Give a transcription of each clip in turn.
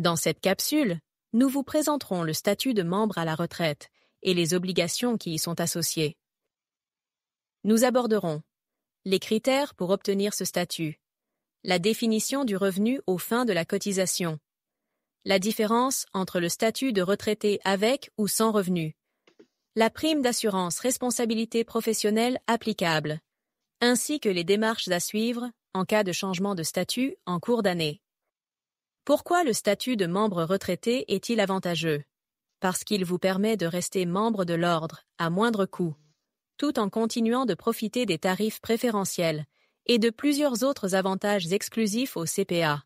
Dans cette capsule, nous vous présenterons le statut de membre à la retraite et les obligations qui y sont associées. Nous aborderons les critères pour obtenir ce statut, la définition du revenu aux fins de la cotisation, la différence entre le statut de retraité avec ou sans revenu, la prime d'assurance responsabilité professionnelle applicable, ainsi que les démarches à suivre en cas de changement de statut en cours d'année. Pourquoi le statut de membre retraité est-il avantageux? Parce qu'il vous permet de rester membre de l'ordre à moindre coût, tout en continuant de profiter des tarifs préférentiels et de plusieurs autres avantages exclusifs au CPA.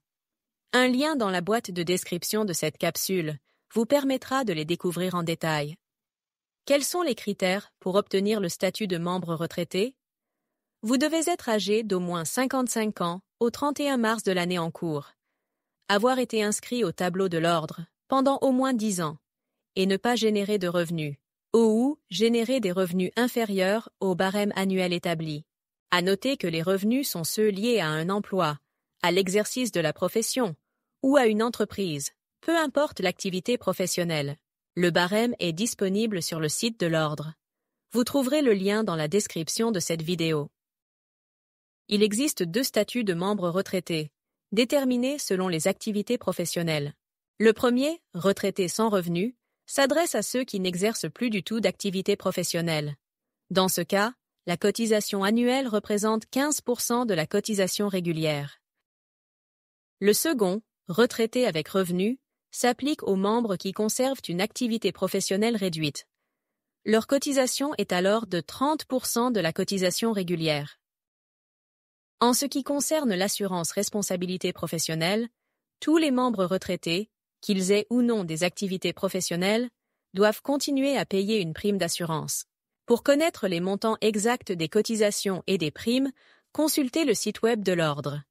Un lien dans la boîte de description de cette capsule vous permettra de les découvrir en détail. Quels sont les critères pour obtenir le statut de membre retraité? Vous devez être âgé d'au moins 55 ans au 31 mars de l'année en cours, avoir été inscrit au tableau de l'ordre pendant au moins 10 ans, et ne pas générer de revenus, ou générer des revenus inférieurs au barème annuel établi. À noter que les revenus sont ceux liés à un emploi, à l'exercice de la profession ou à une entreprise, peu importe l'activité professionnelle. Le barème est disponible sur le site de l'ordre. Vous trouverez le lien dans la description de cette vidéo. Il existe 2 statuts de membres retraités, déterminés selon les activités professionnelles. Le premier, retraité sans revenu, s'adresse à ceux qui n'exercent plus du tout d'activité professionnelle. Dans ce cas, la cotisation annuelle représente 15% de la cotisation régulière. Le second, retraité avec revenu, s'applique aux membres qui conservent une activité professionnelle réduite. Leur cotisation est alors de 30% de la cotisation régulière. En ce qui concerne l'assurance responsabilité professionnelle, tous les membres retraités, qu'ils aient ou non des activités professionnelles, doivent continuer à payer une prime d'assurance. Pour connaître les montants exacts des cotisations et des primes, consultez le site web de l'ordre.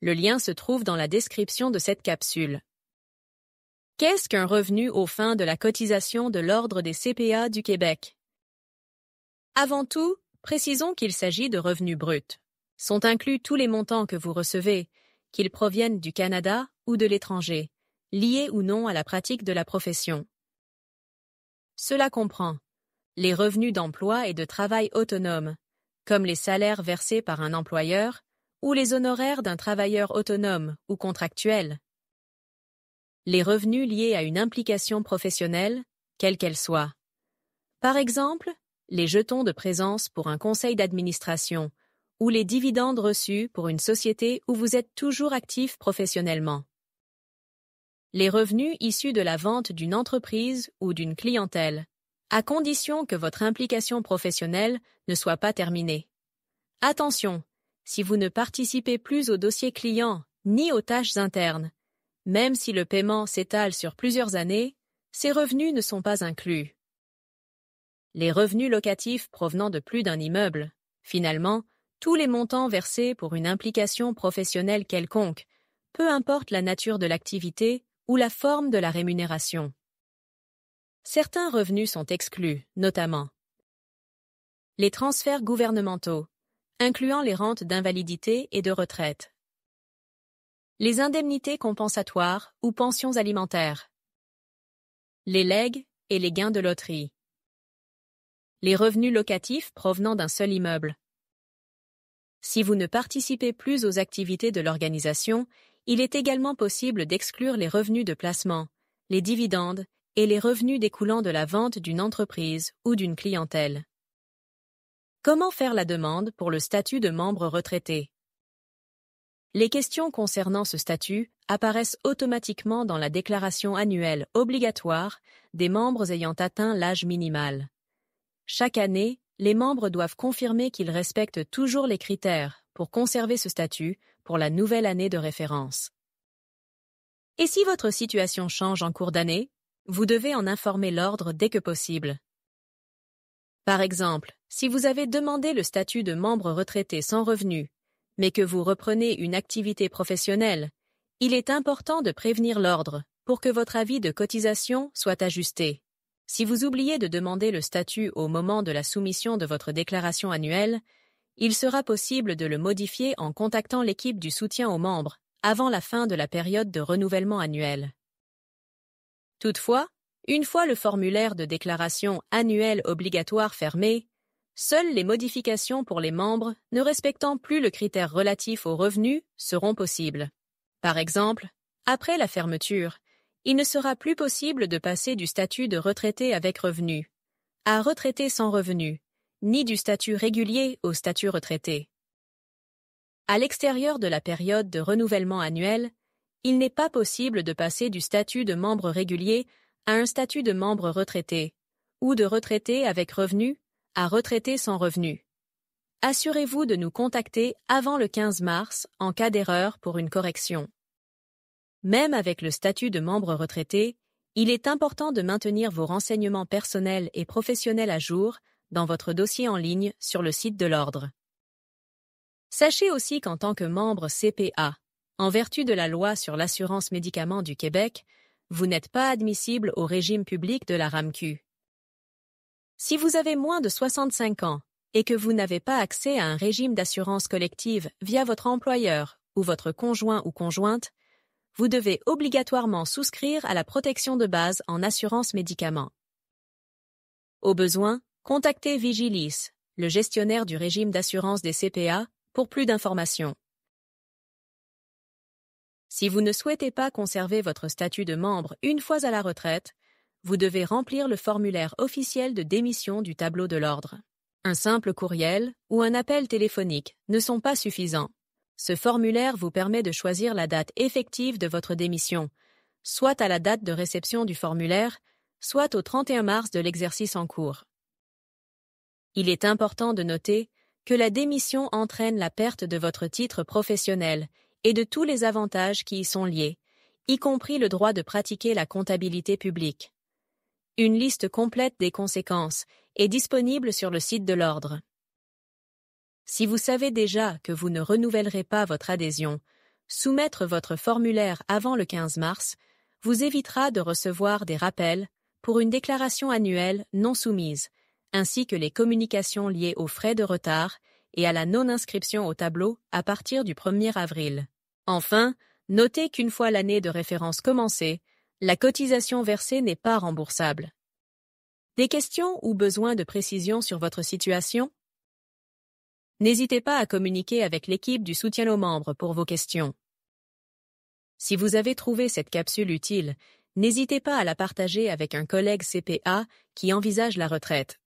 Le lien se trouve dans la description de cette capsule. Qu'est-ce qu'un revenu aux fins de la cotisation de l'Ordre des CPA du Québec? Avant tout, précisons qu'il s'agit de revenus bruts. Sont inclus tous les montants que vous recevez, qu'ils proviennent du Canada ou de l'étranger, liés ou non à la pratique de la profession. Cela comprend les revenus d'emploi et de travail autonome, comme les salaires versés par un employeur ou les honoraires d'un travailleur autonome ou contractuel. Les revenus liés à une implication professionnelle, quelle qu'elle soit. Par exemple, les jetons de présence pour un conseil d'administration ou les dividendes reçus pour une société où vous êtes toujours actif professionnellement. Les revenus issus de la vente d'une entreprise ou d'une clientèle, à condition que votre implication professionnelle ne soit pas terminée. Attention, si vous ne participez plus au dossier client ni aux tâches internes, même si le paiement s'étale sur plusieurs années, ces revenus ne sont pas inclus. Les revenus locatifs provenant de plus d'un immeuble, finalement, tous les montants versés pour une implication professionnelle quelconque, peu importe la nature de l'activité ou la forme de la rémunération. Certains revenus sont exclus, notamment les transferts gouvernementaux, incluant les rentes d'invalidité et de retraite, les indemnités compensatoires ou pensions alimentaires, les legs et les gains de loterie, les revenus locatifs provenant d'un seul immeuble. Si vous ne participez plus aux activités de l'organisation, il est également possible d'exclure les revenus de placement, les dividendes et les revenus découlant de la vente d'une entreprise ou d'une clientèle. Comment faire la demande pour le statut de membre retraité? Les questions concernant ce statut apparaissent automatiquement dans la déclaration annuelle obligatoire des membres ayant atteint l'âge minimal. Chaque année, les membres doivent confirmer qu'ils respectent toujours les critères pour conserver ce statut pour la nouvelle année de référence. Et si votre situation change en cours d'année, vous devez en informer l'ordre dès que possible. Par exemple, si vous avez demandé le statut de membre retraité sans revenu, mais que vous reprenez une activité professionnelle, il est important de prévenir l'ordre pour que votre avis de cotisation soit ajusté. Si vous oubliez de demander le statut au moment de la soumission de votre déclaration annuelle, il sera possible de le modifier en contactant l'équipe du soutien aux membres avant la fin de la période de renouvellement annuel. Toutefois, une fois le formulaire de déclaration annuelle obligatoire fermé, seules les modifications pour les membres ne respectant plus le critère relatif aux revenus seront possibles. Par exemple, après la fermeture, il ne sera plus possible de passer du statut de retraité avec revenu à retraité sans revenu, ni du statut régulier au statut retraité. À l'extérieur de la période de renouvellement annuel, il n'est pas possible de passer du statut de membre régulier à un statut de membre retraité, ou de retraité avec revenu à retraité sans revenu. Assurez-vous de nous contacter avant le 15 mars en cas d'erreur pour une correction. Même avec le statut de membre retraité, il est important de maintenir vos renseignements personnels et professionnels à jour dans votre dossier en ligne sur le site de l'Ordre. Sachez aussi qu'en tant que membre CPA, en vertu de la loi sur l'assurance médicaments du Québec, vous n'êtes pas admissible au régime public de la RAMQ. Si vous avez moins de 65 ans et que vous n'avez pas accès à un régime d'assurance collective via votre employeur ou votre conjoint ou conjointe, vous devez obligatoirement souscrire à la protection de base en assurance médicaments. Au besoin, contactez Vigilis, le gestionnaire du régime d'assurance des CPA, pour plus d'informations. Si vous ne souhaitez pas conserver votre statut de membre une fois à la retraite, vous devez remplir le formulaire officiel de démission du tableau de l'Ordre. Un simple courriel ou un appel téléphonique ne sont pas suffisants. Ce formulaire vous permet de choisir la date effective de votre démission, soit à la date de réception du formulaire, soit au 31 mars de l'exercice en cours. Il est important de noter que la démission entraîne la perte de votre titre professionnel et de tous les avantages qui y sont liés, y compris le droit de pratiquer la comptabilité publique. Une liste complète des conséquences est disponible sur le site de l'Ordre. Si vous savez déjà que vous ne renouvellerez pas votre adhésion, soumettre votre formulaire avant le 15 mars vous évitera de recevoir des rappels pour une déclaration annuelle non soumise, ainsi que les communications liées aux frais de retard et à la non-inscription au tableau à partir du 1er avril. Enfin, notez qu'une fois l'année de référence commencée, la cotisation versée n'est pas remboursable. Des questions ou besoins de précision sur votre situation? N'hésitez pas à communiquer avec l'équipe du soutien aux membres pour vos questions. Si vous avez trouvé cette capsule utile, n'hésitez pas à la partager avec un collègue CPA qui envisage la retraite.